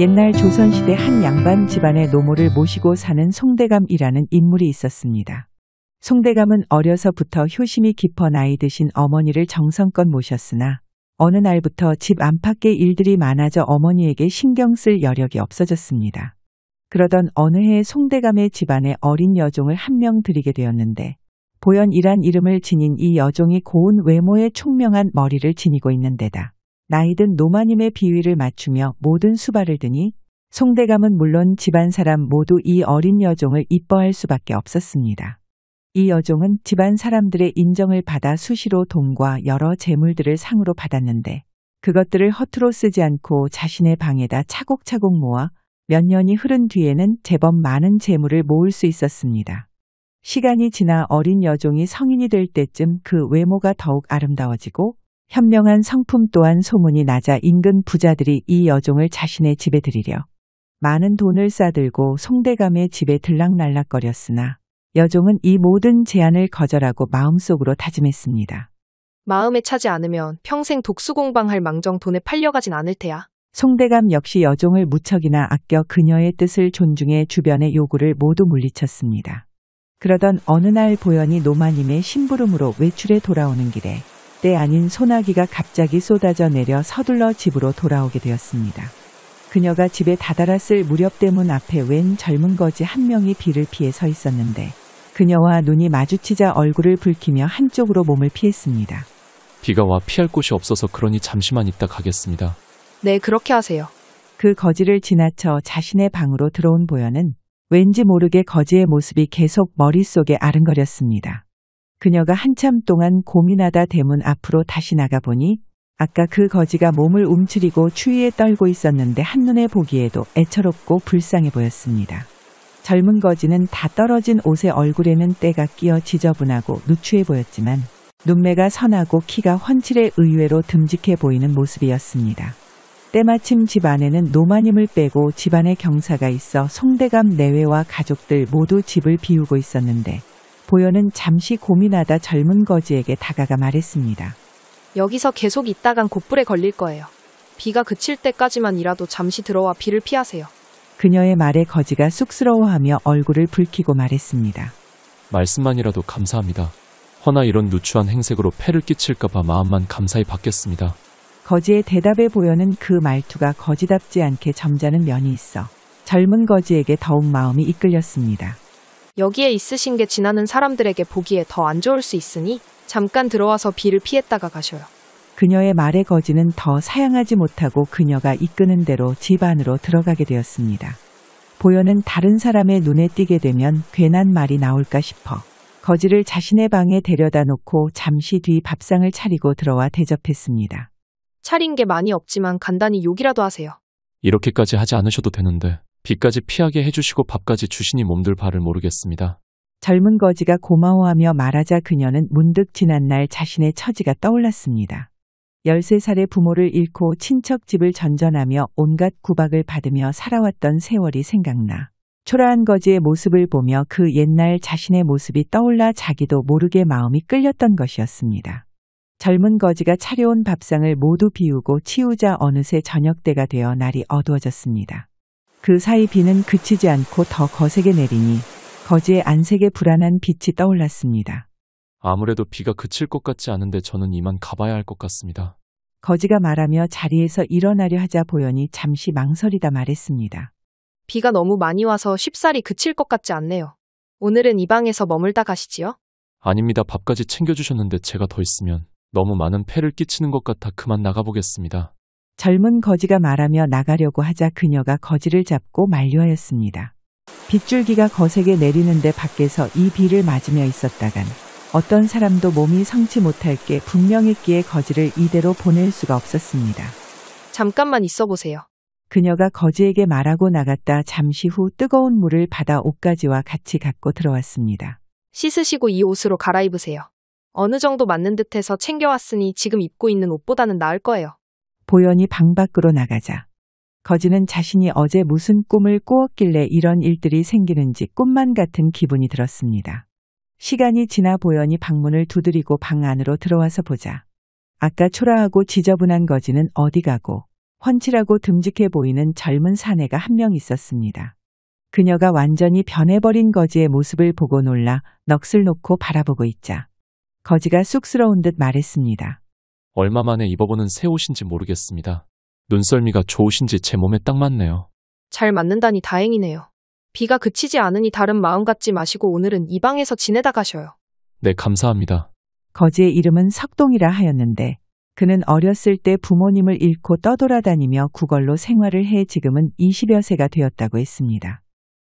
옛날 조선시대 한 양반 집안의 노모를 모시고 사는 송대감이라는 인물이 있었습니다. 송대감은 어려서부터 효심이 깊어 나이 드신 어머니를 정성껏 모셨으나 어느 날부터 집 안팎의 일들이 많아져 어머니에게 신경 쓸 여력이 없어졌습니다. 그러던 어느 해 송대감의 집안에 어린 여종을 한 명 들이게 되었는데 보연이란 이름을 지닌 이 여종이 고운 외모에 총명한 머리를 지니고 있는 데다 나이든 노마님의 비위를 맞추며 모든 수발을 드니 송대감은 물론 집안 사람 모두 이 어린 여종을 이뻐할 수밖에 없었습니다. 이 여종은 집안 사람들의 인정을 받아 수시로 돈과 여러 재물들을 상으로 받았는데 그것들을 허투루 쓰지 않고 자신의 방에다 차곡차곡 모아 몇 년이 흐른 뒤에는 제법 많은 재물을 모을 수 있었습니다. 시간이 지나 어린 여종이 성인이 될 때쯤 그 외모가 더욱 아름다워지고 현명한 성품 또한 소문이 나자 인근 부자들이 이 여종을 자신의 집에 들이려 많은 돈을 싸들고 송대감의 집에 들락날락거렸으나 여종은 이 모든 제안을 거절하고 마음속으로 다짐했습니다. 마음에 차지 않으면 평생 독수공방할 망정 돈에 팔려가진 않을 테야. 송대감 역시 여종을 무척이나 아껴 그녀의 뜻을 존중해 주변의 요구를 모두 물리쳤습니다. 그러던 어느 날 보연이 노마님의 심부름으로 외출해 돌아오는 길에 때 아닌 소나기가 갑자기 쏟아져 내려 서둘러 집으로 돌아오게 되었습니다. 그녀가 집에 다다랐을 무렵 대문 앞에 웬 젊은 거지 한 명이 비를 피해 서 있었는데 그녀와 눈이 마주치자 얼굴을 붉히며 한쪽으로 몸을 피했습니다. 비가 와 피할 곳이 없어서 그러니 잠시만 있다 가겠습니다. 네, 그렇게 하세요. 그 거지를 지나쳐 자신의 방으로 들어온 보연은 왠지 모르게 거지의 모습이 계속 머릿속에 아른거렸습니다. 그녀가 한참 동안 고민하다 대문 앞으로 다시 나가보니 아까 그 거지가 몸을 움츠리고 추위에 떨고 있었는데 한눈에 보기에도 애처롭고 불쌍해 보였습니다. 젊은 거지는 다 떨어진 옷에 얼굴에는 때가 끼어 지저분하고 누추해 보였지만 눈매가 선하고 키가 훤칠해 의외로 듬직해 보이는 모습이었습니다. 때마침 집 안에는 노마님을 빼고 집안에 경사가 있어 송대감 내외와 가족들 모두 집을 비우고 있었는데 보연은 잠시 고민하다 젊은 거지에게 다가가 말했습니다. 여기서 계속 있다간 곧불에 걸릴 거예요. 비가 그칠 때까지만이라도 잠시 들어와 비를 피하세요. 그녀의 말에 거지가 쑥스러워하며 얼굴을 붉히고 말했습니다. 말씀만이라도 감사합니다. 허나 이런 누추한 행색으로 폐를 끼칠까봐 마음만 감사히 받겠습니다. 거지의 대답에 보여는 그 말투가 거지답지 않게 점잖은 면이 있어 젊은 거지에게 더욱 마음이 이끌렸습니다. 여기에 있으신 게 지나는 사람들에게 보기에 더 안 좋을 수 있으니 잠깐 들어와서 비를 피했다가 가셔요. 그녀의 말에 거지는 더 사양하지 못하고 그녀가 이끄는 대로 집 안으로 들어가게 되었습니다. 보연은 다른 사람의 눈에 띄게 되면 괜한 말이 나올까 싶어 거지를 자신의 방에 데려다 놓고 잠시 뒤 밥상을 차리고 들어와 대접했습니다. 차린 게 많이 없지만 간단히 욕이라도 하세요. 이렇게까지 하지 않으셔도 되는데 비까지 피하게 해주시고 밥까지 주시니 몸둘 바를 모르겠습니다. 젊은 거지가 고마워하며 말하자 그녀는 문득 지난날 자신의 처지가 떠올랐습니다. 13살의 부모를 잃고 친척 집을 전전하며 온갖 구박을 받으며 살아왔던 세월이 생각나 초라한 거지의 모습을 보며 그 옛날 자신의 모습이 떠올라 자기도 모르게 마음이 끌렸던 것이었습니다. 젊은 거지가 차려온 밥상을 모두 비우고 치우자 어느새 저녁때가 되어 날이 어두워졌습니다. 그 사이 비는 그치지 않고 더 거세게 내리니 거지의 안색에 불안한 빛이 떠올랐습니다. 아무래도 비가 그칠 것 같지 않은데 저는 이만 가봐야 할 것 같습니다. 거지가 말하며 자리에서 일어나려 하자 보연이 잠시 망설이다 말했습니다. 비가 너무 많이 와서 쉽사리 그칠 것 같지 않네요. 오늘은 이 방에서 머물다 가시지요? 아닙니다. 밥까지 챙겨주셨는데 제가 더 있으면 너무 많은 폐를 끼치는 것 같아 그만 나가보겠습니다. 젊은 거지가 말하며 나가려고 하자 그녀가 거지를 잡고 만류하였습니다. 빗줄기가 거세게 내리는데 밖에서 이 비를 맞으며 있었다간 어떤 사람도 몸이 성치 못할 게 분명했기에 거지를 이대로 보낼 수가 없었습니다. 잠깐만 있어 보세요. 그녀가 거지에게 말하고 나갔다 잠시 후 뜨거운 물을 받아 옷가지와 같이 갖고 들어왔습니다. 씻으시고 이 옷으로 갈아입으세요. 어느 정도 맞는 듯해서 챙겨왔으니 지금 입고 있는 옷보다는 나을 거예요. 보연이 방 밖으로 나가자 거지는 자신이 어제 무슨 꿈을 꾸었길래 이런 일들이 생기는지 꿈만 같은 기분이 들었습니다. 시간이 지나 보연이 방문을 두드리고 방 안으로 들어와서 보자 아까 초라하고 지저분한 거지는 어디 가고 훤칠하고 듬직해 보이는 젊은 사내가 한 명 있었습니다. 그녀가 완전히 변해버린 거지의 모습을 보고 놀라 넋을 놓고 바라보고 있자 거지가 쑥스러운 듯 말했습니다. 얼마 만에 입어보는 새 옷인지 모르겠습니다. 눈썰미가 좋으신지 제 몸에 딱 맞네요. 잘 맞는다니 다행이네요. 비가 그치지 않으니 다른 마음 갖지 마시고 오늘은 이 방에서 지내다 가셔요. 네, 감사합니다. 거지의 이름은 석동이라 하였는데 그는 어렸을 때 부모님을 잃고 떠돌아다니며 구걸로 생활을 해 지금은 20여 세가 되었다고 했습니다.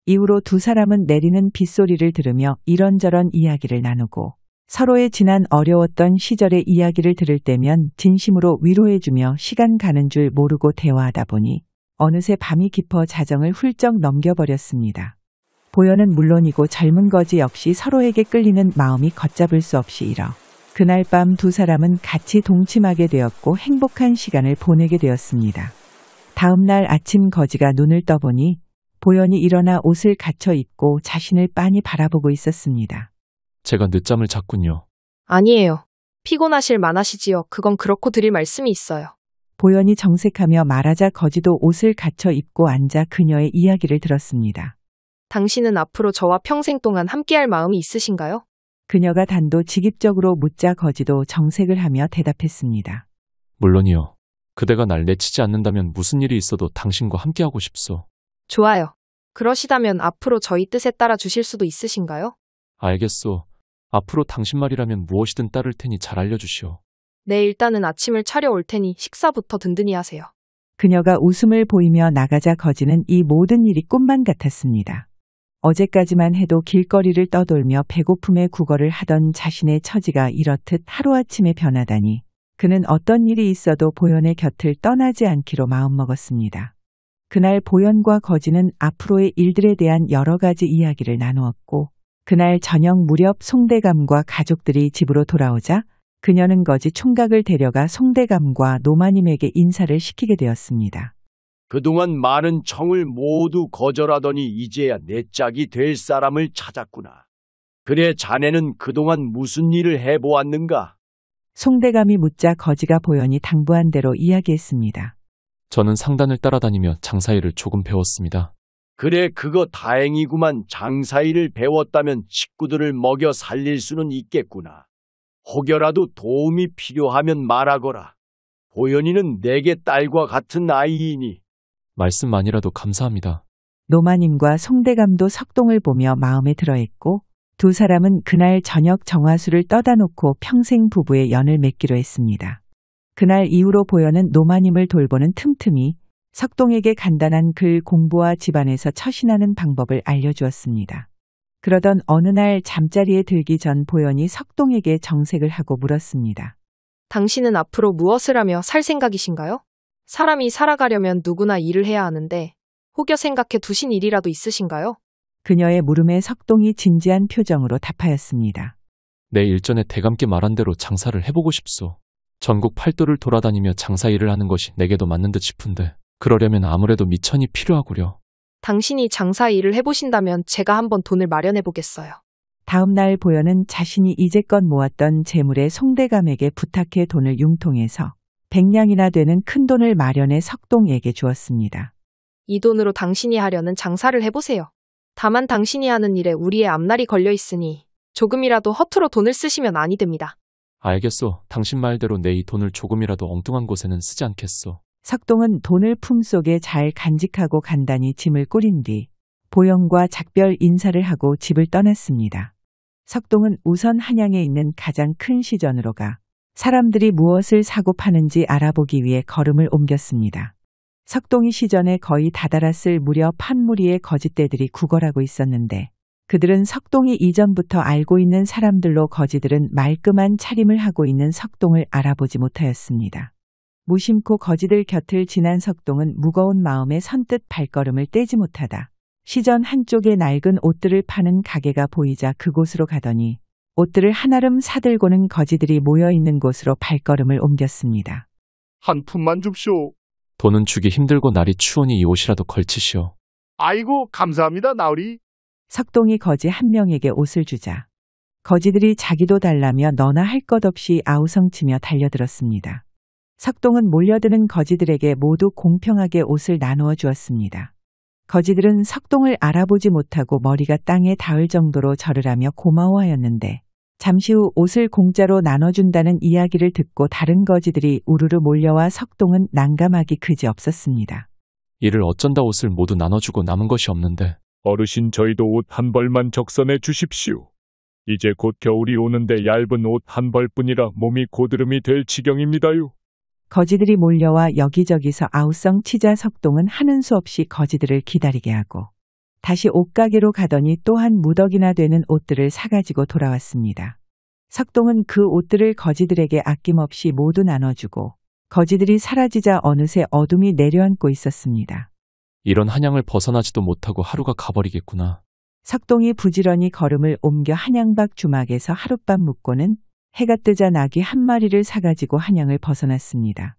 이후로 두 사람은 내리는 빗소리를 들으며 이런저런 이야기를 나누고 서로의 지난 어려웠던 시절의 이야기를 들을 때면 진심으로 위로해주며 시간 가는 줄 모르고 대화하다 보니 어느새 밤이 깊어 자정을 훌쩍 넘겨버렸습니다. 보현은 물론이고 젊은 거지 역시 서로에게 끌리는 마음이 걷잡을 수 없이 일어 그날 밤 두 사람은 같이 동침하게 되었고 행복한 시간을 보내게 되었습니다. 다음 날 아침 거지가 눈을 떠보니 보현이 일어나 옷을 갖춰 입고 자신을 빤히 바라보고 있었습니다. 제가 늦잠을 잤군요. 아니에요. 피곤하실 만하시지요. 그건 그렇고 드릴 말씀이 있어요. 보현이 정색하며 말하자 거지도 옷을 갖춰 입고 앉아 그녀의 이야기를 들었습니다. 당신은 앞으로 저와 평생 동안 함께할 마음이 있으신가요? 그녀가 단도직입적으로 묻자 거지도 정색을 하며 대답했습니다. 물론이요. 그대가 날 내치지 않는다면 무슨 일이 있어도 당신과 함께하고 싶소. 좋아요. 그러시다면 앞으로 저희 뜻에 따라 주실 수도 있으신가요? 알겠소. 앞으로 당신 말이라면 무엇이든 따를 테니 잘 알려주시오. 네, 일단은 아침을 차려올 테니 식사부터 든든히 하세요. 그녀가 웃음을 보이며 나가자 거지는 이 모든 일이 꿈만 같았습니다. 어제까지만 해도 길거리를 떠돌며 배고픔에 구걸을 하던 자신의 처지가 이렇듯 하루아침에 변하다니 그는 어떤 일이 있어도 보현의 곁을 떠나지 않기로 마음먹었습니다. 그날 보현과 거지는 앞으로의 일들에 대한 여러 가지 이야기를 나누었고 그날 저녁 무렵 송대감과 가족들이 집으로 돌아오자 그녀는 거지 총각을 데려가 송대감과 노마님에게 인사를 시키게 되었습니다. 그동안 많은 청을 모두 거절하더니 이제야 내 짝이 될 사람을 찾았구나. 그래 자네는 그동안 무슨 일을 해보았는가? 송대감이 묻자 거지가 보현이 당부한 대로 이야기했습니다. 저는 상단을 따라다니며 장사일을 조금 배웠습니다. 그래 그거 다행이구만. 장사일을 배웠다면 식구들을 먹여 살릴 수는 있겠구나. 혹여라도 도움이 필요하면 말하거라. 보현이는 내게 딸과 같은 아이이니. 말씀만이라도 감사합니다. 노마님과 송대감도 석동을 보며 마음에 들어했고 두 사람은 그날 저녁 정화수를 떠다 놓고 평생 부부의 연을 맺기로 했습니다. 그날 이후로 보현은 노마님을 돌보는 틈틈이 석동에게 간단한 글 공부와 집안에서 처신하는 방법을 알려주었습니다. 그러던 어느 날 잠자리에 들기 전 보현이 석동에게 정색을 하고 물었습니다. 당신은 앞으로 무엇을 하며 살 생각이신가요? 사람이 살아가려면 누구나 일을 해야 하는데 혹여 생각해 두신 일이라도 있으신가요? 그녀의 물음에 석동이 진지한 표정으로 답하였습니다. 내 일전에 대감께 말한 대로 장사를 해보고 싶소. 전국 팔도를 돌아다니며 장사일을 하는 것이 내게도 맞는 듯 싶은데 그러려면 아무래도 미천이 필요하구려. 당신이 장사 일을 해보신다면 제가 한번 돈을 마련해 보겠어요. 다음 날 보현은 자신이 이제껏 모았던 재물에 송대감에게 부탁해 돈을 융통해서 100냥이나 되는 큰 돈을 마련해 석동에게 주었습니다. 이 돈으로 당신이 하려는 장사를 해보세요. 다만 당신이 하는 일에 우리의 앞날이 걸려 있으니 조금이라도 허투루 돈을 쓰시면 아니 됩니다. 알겠소. 당신 말대로 내 이 돈을 조금이라도 엉뚱한 곳에는 쓰지 않겠소. 석동은 돈을 품속에 잘 간직하고 간단히 짐을 꾸린 뒤 보현과 작별 인사를 하고 집을 떠났습니다. 석동은 우선 한양에 있는 가장 큰 시전으로 가 사람들이 무엇을 사고 파는지 알아보기 위해 걸음을 옮겼습니다. 석동이 시전에 거의 다다랐을 무렵 한 무리의 거짓대들이 구걸하고 있었는데 그들은 석동이 이전부터 알고 있는 사람들로 거지들은 말끔한 차림을 하고 있는 석동을 알아보지 못하였습니다. 무심코 거지들 곁을 지난 석동은 무거운 마음에 선뜻 발걸음을 떼지 못하다 시전 한쪽에 낡은 옷들을 파는 가게가 보이자 그곳으로 가더니 옷들을 한아름 사들고는 거지들이 모여있는 곳으로 발걸음을 옮겼습니다. 한 푼만 줍쇼. 돈은 주기 힘들고 날이 추우니 이 옷이라도 걸치시오. 아이고 감사합니다 나으리. 석동이 거지 한 명에게 옷을 주자 거지들이 자기도 달라며 너나 할 것 없이 아우성치며 달려들었습니다. 석동은 몰려드는 거지들에게 모두 공평하게 옷을 나누어 주었습니다. 거지들은 석동을 알아보지 못하고 머리가 땅에 닿을 정도로 절을 하며 고마워하였는데 잠시 후 옷을 공짜로 나눠준다는 이야기를 듣고 다른 거지들이 우르르 몰려와 석동은 난감하기 그지없었습니다. 이를 어쩐다 옷을 모두 나눠주고 남은 것이 없는데. 어르신 저희도 옷 한 벌만 적선해 주십시오. 이제 곧 겨울이 오는데 얇은 옷 한 벌뿐이라 몸이 고드름이 될 지경입니다요. 거지들이 몰려와 여기저기서 아우성 치자 석동은 하는 수 없이 거지들을 기다리게 하고 다시 옷가게로 가더니 또한 무더기나 되는 옷들을 사가지고 돌아왔습니다. 석동은 그 옷들을 거지들에게 아낌없이 모두 나눠주고 거지들이 사라지자 어느새 어둠이 내려앉고 있었습니다. 이런 한양을 벗어나지도 못하고 하루가 가버리겠구나. 석동이 부지런히 걸음을 옮겨 한양밖 주막에서 하룻밤 묵고는 해가 뜨자 나귀 한 마리를 사가지고 한양을 벗어났습니다.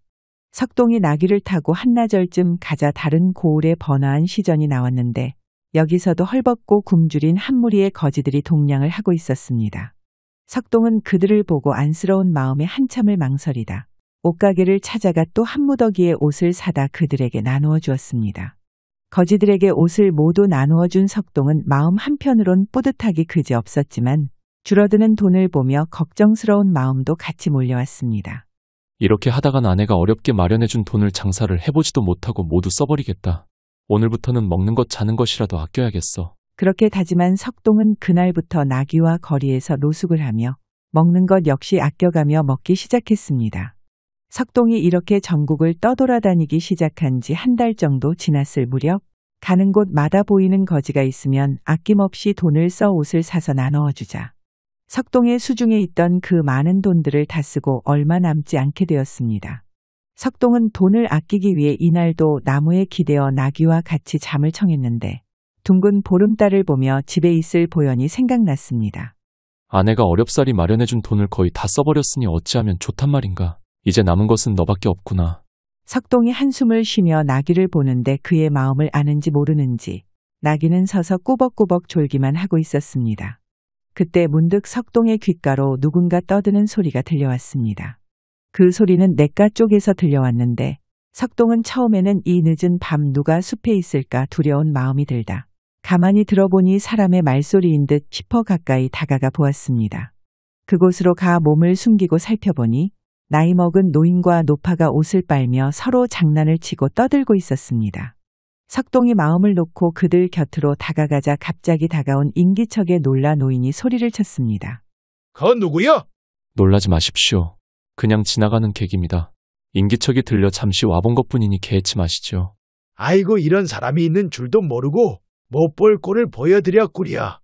석동이 나귀를 타고 한나절쯤 가자 다른 고을에 번화한 시전이 나왔는데 여기서도 헐벗고 굶주린 한 무리의 거지들이 동냥을 하고 있었습니다. 석동은 그들을 보고 안쓰러운 마음에 한참을 망설이다 옷가게를 찾아가 또 한 무더기의 옷을 사다 그들에게 나누어 주었습니다. 거지들에게 옷을 모두 나누어 준 석동은 마음 한편으론 뿌듯하기 그지없었지만 줄어드는 돈을 보며 걱정스러운 마음도 같이 몰려왔습니다. 이렇게 하다간 아내가 어렵게 마련해준 돈을 장사를 해보지도 못하고 모두 써버리겠다. 오늘부터는 먹는 것 자는 것이라도 아껴야겠어. 그렇게 다짐한 석동은 그날부터 나귀와 거리에서 노숙을 하며 먹는 것 역시 아껴가며 먹기 시작했습니다. 석동이 이렇게 전국을 떠돌아다니기 시작한 지 한 달 정도 지났을 무렵 가는 곳마다 보이는 거지가 있으면 아낌없이 돈을 써 옷을 사서 나누어주자. 석동의 수중에 있던 그 많은 돈들을 다 쓰고 얼마 남지 않게 되었습니다. 석동은 돈을 아끼기 위해 이날도 나무에 기대어 나귀와 같이 잠을 청했는데 둥근 보름달을 보며 집에 있을 보현이 생각났습니다. 아내가 어렵사리 마련해준 돈을 거의 다 써버렸으니 어찌하면 좋단 말인가. 이제 남은 것은 너밖에 없구나. 석동이 한숨을 쉬며 나귀를 보는데 그의 마음을 아는지 모르는지 나귀는 서서 꾸벅꾸벅 졸기만 하고 있었습니다. 그때 문득 석동의 귓가로 누군가 떠드는 소리가 들려왔습니다. 그 소리는 냇가 쪽에서 들려왔는데 석동은 처음에는 이 늦은 밤 누가 숲에 있을까 두려운 마음이 들다 가만히 들어보니 사람의 말소리인 듯 싶어 가까이 다가가 보았습니다. 그곳으로 가 몸을 숨기고 살펴보니 나이 먹은 노인과 노파가 옷을 빨며 서로 장난을 치고 떠들고 있었습니다. 석동이 마음을 놓고 그들 곁으로 다가가자 갑자기 다가온 인기척에 놀라 노인이 소리를 쳤습니다. 거 누구여? 놀라지 마십시오. 그냥 지나가는 객입니다. 인기척이 들려 잠시 와본 것뿐이니 개의치 마시죠. 아이고 이런 사람이 있는 줄도 모르고 못 볼 꼴을 보여드렸구려.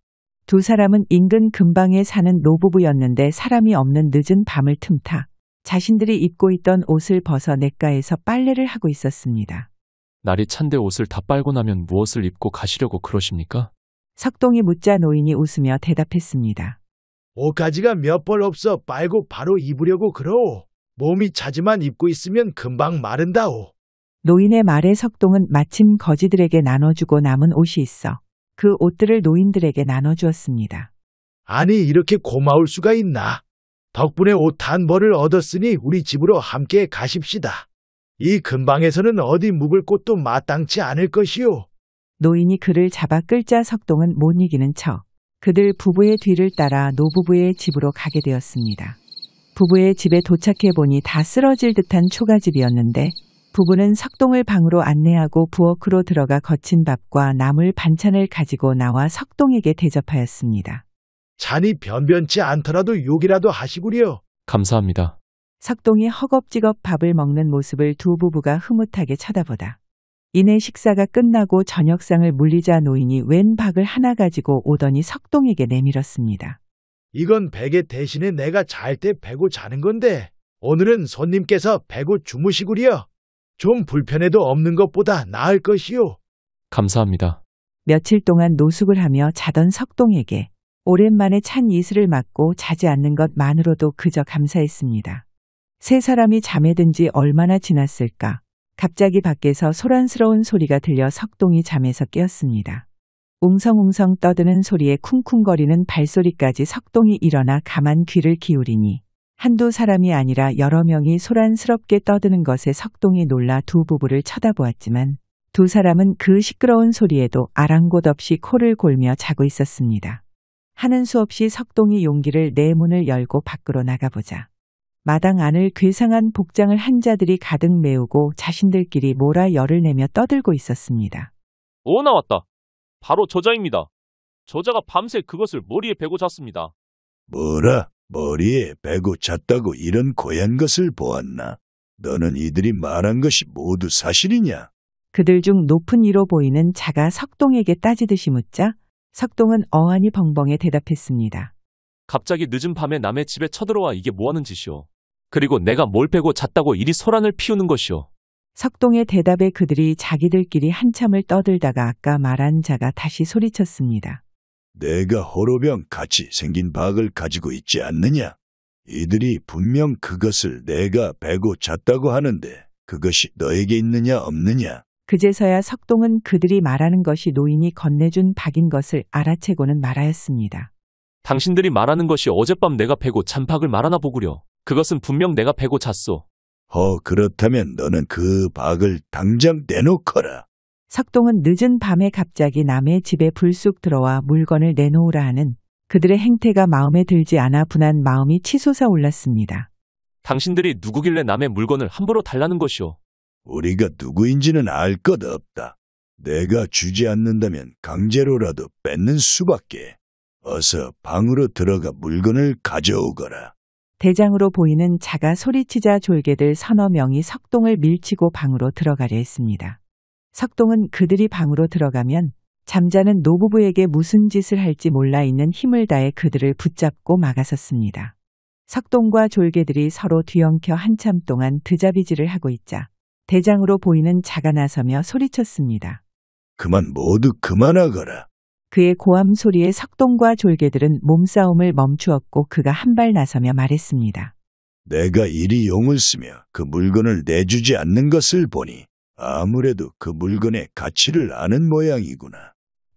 두 사람은 인근 근방에 사는 노부부였는데 사람이 없는 늦은 밤을 틈타 자신들이 입고 있던 옷을 벗어 냇가에서 빨래를 하고 있었습니다. 날이 찬데 옷을 다 빨고 나면 무엇을 입고 가시려고 그러십니까? 석동이 묻자 노인이 웃으며 대답했습니다. 옷가지가 몇 벌 없어 빨고 바로 입으려고 그러오. 몸이 차지만 입고 있으면 금방 마른다오. 노인의 말에 석동은 마침 거지들에게 나눠주고 남은 옷이 있어 그 옷들을 노인들에게 나눠주었습니다. 아니 이렇게 고마울 수가 있나. 덕분에 옷 한 벌을 얻었으니 우리 집으로 함께 가십시다. 이 근방에서는 어디 묵을 곳도 마땅치 않을 것이오. 노인이 그를 잡아 끌자 석동은 못 이기는 척 그들 부부의 뒤를 따라 노부부의 집으로 가게 되었습니다. 부부의 집에 도착해 보니 다 쓰러질 듯한 초가집이었는데 부부는 석동을 방으로 안내하고 부엌으로 들어가 거친 밥과 나물 반찬을 가지고 나와 석동에게 대접하였습니다. 잔이 변변치 않더라도 욕이라도 하시구려. 감사합니다. 석동이 허겁지겁 밥을 먹는 모습을 두 부부가 흐뭇하게 쳐다보다. 이내 식사가 끝나고 저녁상을 물리자 노인이 웬 박을 하나 가지고 오더니 석동에게 내밀었습니다. 이건 베개 대신에 내가 잘 때 베고 자는 건데 오늘은 손님께서 베고 주무시구려. 좀 불편해도 없는 것보다 나을 것이오. 감사합니다. 며칠 동안 노숙을 하며 자던 석동에게 오랜만에 찬 이슬을 맞고 자지 않는 것만으로도 그저 감사했습니다. 세 사람이 잠에 든 지 얼마나 지났을까. 갑자기 밖에서 소란스러운 소리가 들려 석동이 잠에서 깨었습니다. 웅성웅성 떠드는 소리에 쿵쿵거리는 발소리까지 석동이 일어나 가만 귀를 기울이니 한두 사람이 아니라 여러 명이 소란스럽게 떠드는 것에 석동이 놀라 두 부부를 쳐다보았지만 두 사람은 그 시끄러운 소리에도 아랑곳 없이 코를 골며 자고 있었습니다. 하는 수 없이 석동이 용기를 내 문을 열고 밖으로 나가보자 마당 안을 괴상한 복장을 한 자들이 가득 메우고 자신들끼리 뭐라 열을 내며 떠들고 있었습니다. 오, 나왔다. 바로 저자입니다. 저자가 밤새 그것을 머리에 베고 잤습니다. 뭐라? 머리에 베고 잤다고 이런 고얀 것을 보았나? 너는 이들이 말한 것이 모두 사실이냐? 그들 중 높은 이로 보이는 자가 석동에게 따지듯이 묻자 석동은 어안이 벙벙해 대답했습니다. 갑자기 늦은 밤에 남의 집에 쳐들어와 이게 뭐하는 짓이오. 그리고 내가 뭘 베고 잤다고 이리 소란을 피우는 것이오. 석동의 대답에 그들이 자기들끼리 한참을 떠들다가 아까 말한 자가 다시 소리쳤습니다. 내가 호로병 같이 생긴 박을 가지고 있지 않느냐? 이들이 분명 그것을 내가 베고 잤다고 하는데 그것이 너에게 있느냐 없느냐? 그제서야 석동은 그들이 말하는 것이 노인이 건네준 박인 것을 알아채고는 말하였습니다. 당신들이 말하는 것이 어젯밤 내가 베고 잔 박을 말하나 보구려. 그것은 분명 내가 베고 잤소. 그렇다면 너는 그 박을 당장 내놓거라. 석동은 늦은 밤에 갑자기 남의 집에 불쑥 들어와 물건을 내놓으라 하는 그들의 행태가 마음에 들지 않아 분한 마음이 치솟아 올랐습니다. 당신들이 누구길래 남의 물건을 함부로 달라는 것이오. 우리가 누구인지는 알 것 없다. 내가 주지 않는다면 강제로라도 뺏는 수밖에. 어서 방으로 들어가 물건을 가져오거라. 대장으로 보이는 자가 소리치자 졸개들 서너 명이 석동을 밀치고 방으로 들어가려 했습니다. 석동은 그들이 방으로 들어가면 잠자는 노부부에게 무슨 짓을 할지 몰라 있는 힘을 다해 그들을 붙잡고 막아섰습니다. 석동과 졸개들이 서로 뒤엉켜 한참 동안 드자비질을 하고 있자 대장으로 보이는 자가 나서며 소리쳤습니다. 모두 그만하거라. 그의 고함 소리에 석동과 졸개들은 몸싸움을 멈추었고 그가 한 발 나서며 말했습니다. 내가 이리 용을 쓰며 그 물건을 내주지 않는 것을 보니 아무래도 그 물건의 가치를 아는 모양이구나.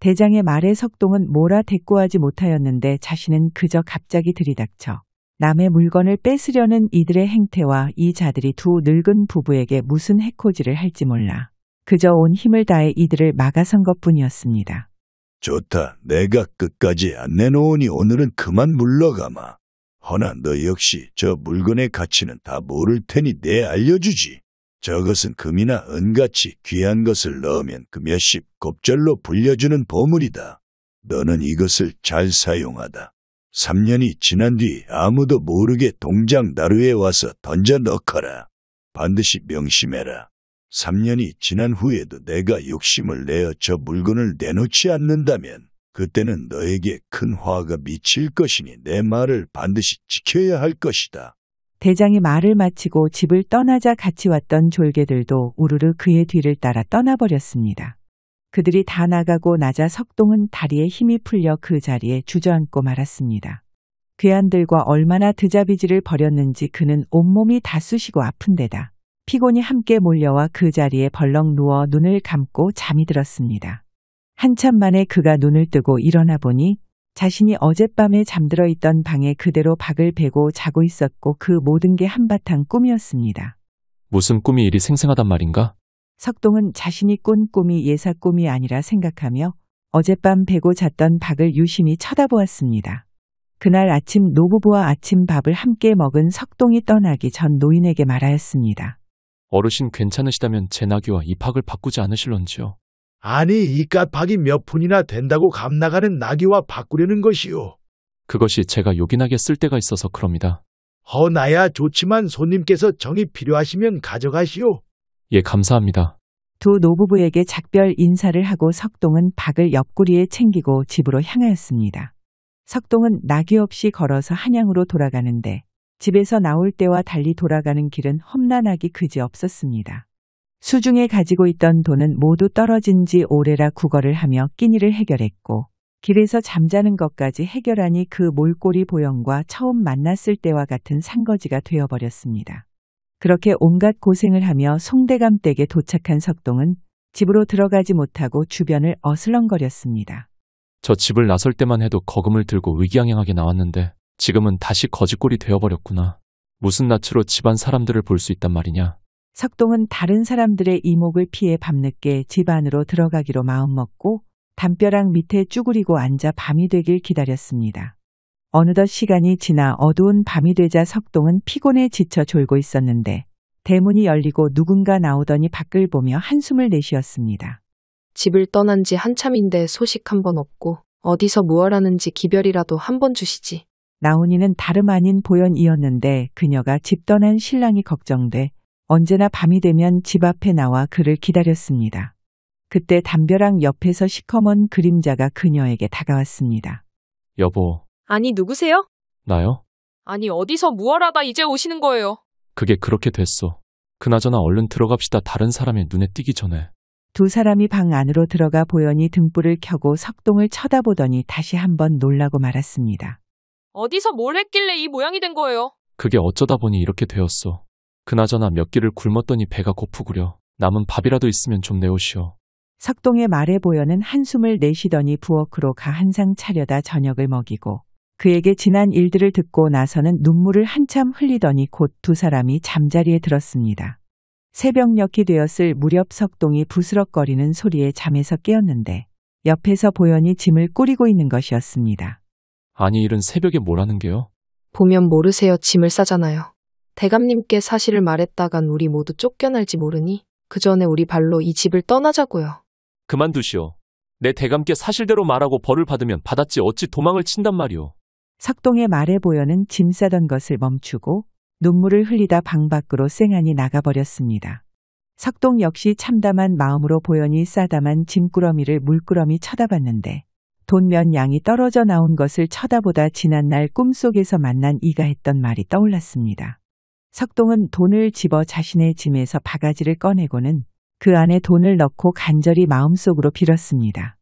대장의 말에 석동은 뭐라 대꾸하지 못하였는데 자신은 그저 갑자기 들이닥쳐 남의 물건을 뺏으려는 이들의 행태와 이 자들이 두 늙은 부부에게 무슨 해코지를 할지 몰라 그저 온 힘을 다해 이들을 막아선 것뿐이었습니다. 좋다. 내가 끝까지 안 내놓으니 오늘은 그만 물러가마. 허나 너 역시 저 물건의 가치는 다 모를 테니 내 알려주지. 저것은 금이나 은같이 귀한 것을 넣으면 그 몇십 곱절로 불려주는 보물이다. 너는 이것을 잘 사용하다. 3년이 지난 뒤 아무도 모르게 동장 나루에 와서 던져 넣거라. 반드시 명심해라. 3년이 지난 후에도 내가 욕심을 내어 저 물건을 내놓지 않는다면 그때는 너에게 큰 화가 미칠 것이니 내 말을 반드시 지켜야 할 것이다. 대장이 말을 마치고 집을 떠나자 같이 왔던 졸개들도 우르르 그의 뒤를 따라 떠나버렸습니다. 그들이 다 나가고 나자 석동은 다리에 힘이 풀려 그 자리에 주저앉고 말았습니다. 괴한들과 얼마나 드자비질을 벌였는지 그는 온몸이 다 쑤시고 아픈 데다 피곤이 함께 몰려와 그 자리에 벌렁 누워 눈을 감고 잠이 들었습니다. 한참 만에 그가 눈을 뜨고 일어나 보니 자신이 어젯밤에 잠들어 있던 방에 그대로 박을 베고 자고 있었고 그 모든 게 한바탕 꿈이었습니다. 무슨 꿈이 이리 생생하단 말인가? 석동은 자신이 꾼 꿈이 예사 꿈이 아니라 생각하며 어젯밤 베고 잤던 박을 유심히 쳐다보았습니다. 그날 아침 노부부와 아침밥을 함께 먹은 석동이 떠나기 전 노인에게 말하였습니다. 어르신 괜찮으시다면 제 나귀와 이 박을 바꾸지 않으실런지요? 아니 이깟 박이 몇 푼이나 된다고 감나가는 나귀와 바꾸려는 것이오. 그것이 제가 요긴하게 쓸 데가 있어서 그럽니다. 나야 좋지만 손님께서 정이 필요하시면 가져가시오. 예, 감사합니다. 두 노부부에게 작별 인사를 하고 석동은 박을 옆구리에 챙기고 집으로 향하였습니다. 석동은 나귀 없이 걸어서 한양으로 돌아가는데 집에서 나올 때와 달리 돌아가는 길은 험난하기 그지없었습니다. 수중에 가지고 있던 돈은 모두 떨어진 지 오래라 구걸을 하며 끼니를 해결했고 길에서 잠자는 것까지 해결하니 그 몰골이 보영과 처음 만났을 때와 같은 상거지가 되어버렸습니다. 그렇게 온갖 고생을 하며 송대감 댁에 도착한 석동은 집으로 들어가지 못하고 주변을 어슬렁거렸습니다. 저 집을 나설 때만 해도 거금을 들고 의기양양하게 나왔는데 지금은 다시 거지꼴이 되어버렸구나. 무슨 낯으로 집안 사람들을 볼 수 있단 말이냐. 석동은 다른 사람들의 이목을 피해 밤늦게 집 안으로 들어가기로 마음먹고 담벼락 밑에 쭈그리고 앉아 밤이 되길 기다렸습니다. 어느덧 시간이 지나 어두운 밤이 되자 석동은 피곤에 지쳐 졸고 있었는데 대문이 열리고 누군가 나오더니 밖을 보며 한숨을 내쉬었습니다. 집을 떠난 지 한참인데 소식 한 번 없고 어디서 무얼 하는지 기별이라도 한 번 주시지. 나온 이는 다름 아닌 보연이었는데 그녀가 집 떠난 신랑이 걱정돼 언제나 밤이 되면 집 앞에 나와 그를 기다렸습니다. 그때 담벼락 옆에서 시커먼 그림자가 그녀에게 다가왔습니다. 여보, 아니 누구세요? 나요? 아니 어디서 무얼 하다 이제 오시는 거예요? 그게 그렇게 됐어. 그나저나 얼른 들어갑시다. 다른 사람의 눈에 띄기 전에. 두 사람이 방 안으로 들어가 보연이 등불을 켜고 석동을 쳐다보더니 다시 한번 놀라고 말았습니다. 어디서 뭘 했길래 이 모양이 된 거예요? 그게 어쩌다 보니 이렇게 되었어. 그나저나 몇 끼를 굶었더니 배가 고프구려. 남은 밥이라도 있으면 좀 내오시오. 석동의 말에 보연은 한숨을 내쉬더니 부엌으로 가 한 상 차려다 저녁을 먹이고 그에게 지난 일들을 듣고 나서는 눈물을 한참 흘리더니 곧 두 사람이 잠자리에 들었습니다. 새벽녘이 되었을 무렵 석동이 부스럭거리는 소리에 잠에서 깨었는데 옆에서 보연이 짐을 꾸리고 있는 것이었습니다. 아니 이른 새벽에 뭘 하는 게요? 보면 모르세요. 짐을 싸잖아요. 대감님께 사실을 말했다간 우리 모두 쫓겨날지 모르니 그 전에 우리 발로 이 집을 떠나자고요. 그만두시오. 내 대감께 사실대로 말하고 벌을 받으면 받았지 어찌 도망을 친단 말이오. 석동의 말에 보연은 짐 싸던 것을 멈추고 눈물을 흘리다 방 밖으로 쌩하니 나가버렸습니다. 석동 역시 참담한 마음으로 보연이 싸다만 짐꾸러미를 물끄러미 쳐다봤는데 돈 몇 양이 떨어져 나온 것을 쳐다보다 지난날 꿈속에서 만난 이가 했던 말이 떠올랐습니다. 석동은 돈을 집어 자신의 짐에서 바가지를 꺼내고는 그 안에 돈을 넣고 간절히 마음속으로 빌었습니다.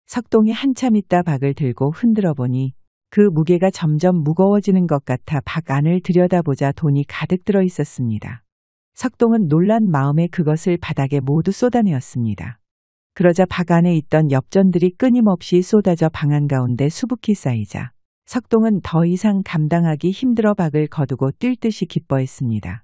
석동이 한참 있다 박을 들고 흔들어 보니 그 무게가 점점 무거워지는 것 같아 박 안을 들여다보자 돈이 가득 들어 있었습니다. 석동은 놀란 마음에 그것을 바닥에 모두 쏟아내었습니다. 그러자 박 안에 있던 엽전들이 끊임없이 쏟아져 방 한가운데 수북히 쌓이자 석동은 더 이상 감당하기 힘들어 박을 거두고 뛸 듯이 기뻐했습니다.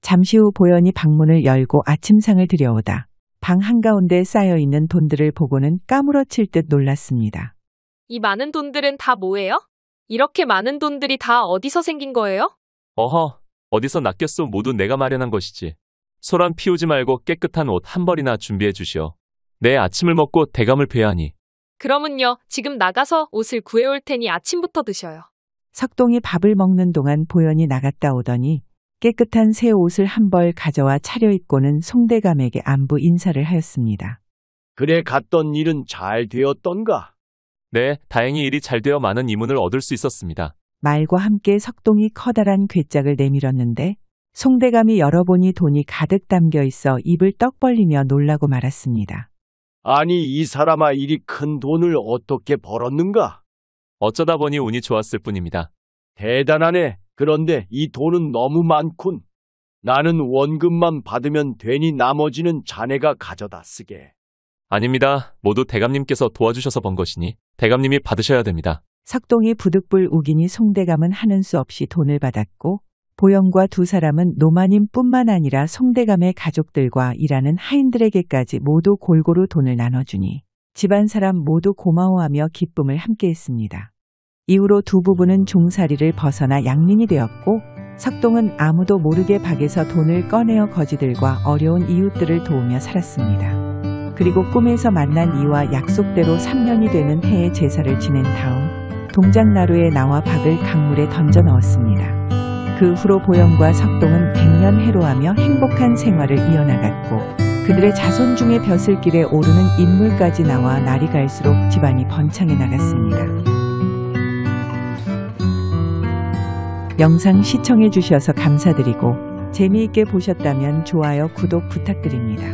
잠시 후 보연이 방문을 열고 아침상을 들여오다 방 한가운데 쌓여있는 돈들을 보고는 까무러칠 듯 놀랐습니다. 이 많은 돈들은 다 뭐예요? 이렇게 많은 돈들이 다 어디서 생긴 거예요? 어허, 어디서 낚였소. 모두 내가 마련한 것이지. 소란 피우지 말고 깨끗한 옷 한 벌이나 준비해 주시오. 내 아침을 먹고 대감을 뵈야 하니. 그러면요, 지금 나가서 옷을 구해올 테니 아침부터 드셔요. 석동이 밥을 먹는 동안 보연이 나갔다 오더니 깨끗한 새 옷을 한 벌 가져와 차려입고는 송대감에게 안부 인사를 하였습니다. 그래 갔던 일은 잘 되었던가? 네, 다행히 일이 잘 되어 많은 이문을 얻을 수 있었습니다. 말과 함께 석동이 커다란 괴짝을 내밀었는데 송대감이 열어보니 돈이 가득 담겨 있어 입을 떡 벌리며 놀라고 말았습니다. 아니 이 사람아 이리 큰 돈을 어떻게 벌었는가? 어쩌다 보니 운이 좋았을 뿐입니다. 대단하네. 그런데 이 돈은 너무 많군. 나는 원금만 받으면 되니 나머지는 자네가 가져다 쓰게. 아닙니다. 모두 대감님께서 도와주셔서 번 것이니 대감님이 받으셔야 됩니다. 석동이 부득불 우기니 송대감은 하는 수 없이 돈을 받았고 보영과 두 사람은 노마님뿐만 아니라 송대감의 가족들과 일하는 하인들에게까지 모두 골고루 돈을 나눠주니 집안 사람 모두 고마워하며 기쁨을 함께했습니다. 이후로 두 부부는 종살이를 벗어나 양민이 되었고 석동은 아무도 모르게 박에서 돈을 꺼내어 거지들과 어려운 이웃들을 도우며 살았습니다. 그리고 꿈에서 만난 이와 약속대로 3년이 되는 해의 제사를 지낸 다음 동작나루에 나와 박을 강물에 던져 넣었습니다. 그 후로 보영과 석동은 백년해로하며 행복한 생활을 이어나갔고 그들의 자손 중에 벼슬길에 오르는 인물까지 나와 날이 갈수록 집안이 번창해 나갔습니다. 영상 시청해 주셔서 감사드리고 재미있게 보셨다면 좋아요, 구독 부탁드립니다.